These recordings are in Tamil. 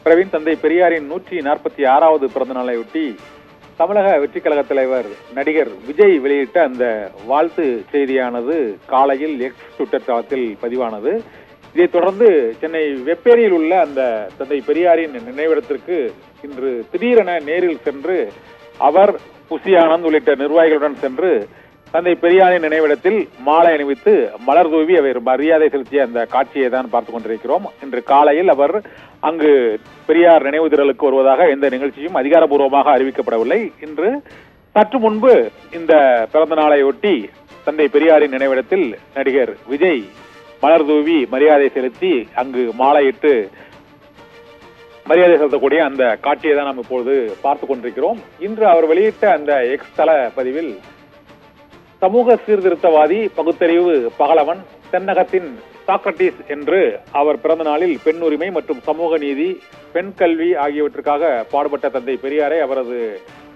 பிரவீன், தந்தை பெரியாரின் 146வது பிறந்த நாளையொட்டி தமிழக வெற்றி கழக தலைவர் நடிகர் விஜய் வெளியிட்ட அந்த வாழ்த்து செய்தியானது காலையில் எக்ஸ் ட்விட்டர் தளத்தில் பதிவானது. இதைத் தொடர்ந்து சென்னை வெப்பேரியில் உள்ள அந்த தந்தை பெரியாரின் நினைவிடத்திற்கு இன்று திடீரென நேரில் சென்று அவர், புசி ஆனந்த் உள்ளிட்ட நிர்வாகிகளுடன் சென்று தந்தை பெரியாரின் நினைவிடத்தில் மாலை அணிவித்து மலர் தூவி அவர் மரியாதை செலுத்திய அந்த காட்சியை தான் பார்த்துக் கொண்டிருக்கிறோம். இன்று காலையில் அவர் அங்கு பெரியார் நினைவு திரளுக்கு வருவதாக எந்த நிகழ்ச்சியும் அதிகாரப்பூர்வமாக அறிவிக்கப்படவில்லை. இன்று சற்று முன்பு இந்த பிறந்த நாளையொட்டி தந்தை பெரியாரின் நினைவிடத்தில் நடிகர் விஜய் மலர் தூவி மரியாதை செலுத்தி அங்கு மாலையிட்டு மரியாதை செலுத்தக்கூடிய அந்த காட்சியை தான் நாம் இப்பொழுது பார்த்துக் கொண்டிருக்கிறோம். இன்று அவர் வெளியிட்ட அந்த எக்ஸ் தள பதிவில், சமூக சீர்திருத்தவாதி, பகுத்தறிவு பகலவன், தென்னகத்தின் சாக்ரட்டிஸ் என்று அவர் பிறந்த நாளில் பெண் உரிமை மற்றும் சமூக நீதி, பெண் கல்வி ஆகியவற்றுக்காக பாடுபட்ட தந்தை பெரியாரை அவரது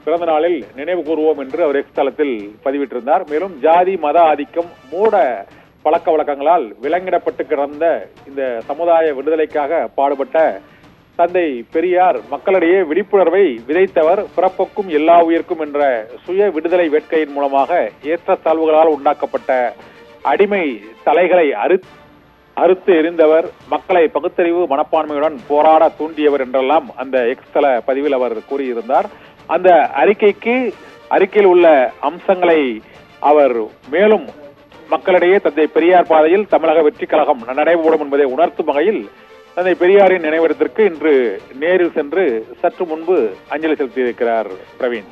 பிறந்த நாளில் நினைவு கூறுவோம் என்று அவர் எக்ஸ் தளத்தில் பதிவிட்டிருந்தார். மேலும் ஜாதி மத ஆதிக்கம், மூட பழக்க வழக்கங்களால் விலங்கிடப்பட்டு கிடந்த இந்த சமுதாய விடுதலைக்காக பாடுபட்ட தந்தை பெரியார் மக்களிடையே விழிப்புணர்வை விதைத்தவர். பிறப்புக்கும் எல்லா உயிர்க்கும் என்ற சுய விடுதலை வேட்கையின் மூலமாக ஏற்றத்தாழ்வுகளால் உண்டாக்கப்பட்ட அடிமை தலைகளை அறுத்து எறிந்தவர், மக்களை பகுத்தறிவு மனப்பான்மையுடன் போராட தூண்டியவர் என்றெல்லாம் அந்த எக்ஸ் தள பதிவில் அவர் கூறியிருந்தார். அந்த அறிக்கையில் உள்ள அம்சங்களை அவர் மேலும் மக்களிடையே தந்தை பெரியார் பாதையில் தமிழக வெற்றி கழகம் நடைபோடும் என்பதை உணர்த்தும் வகையில் தந்தை பெரியாரின் நினைவிடத்திற்கு இன்று நேரில் சென்று சற்று முன்பு அஞ்சலி செலுத்தியிருக்கிறார் பிரவீன்.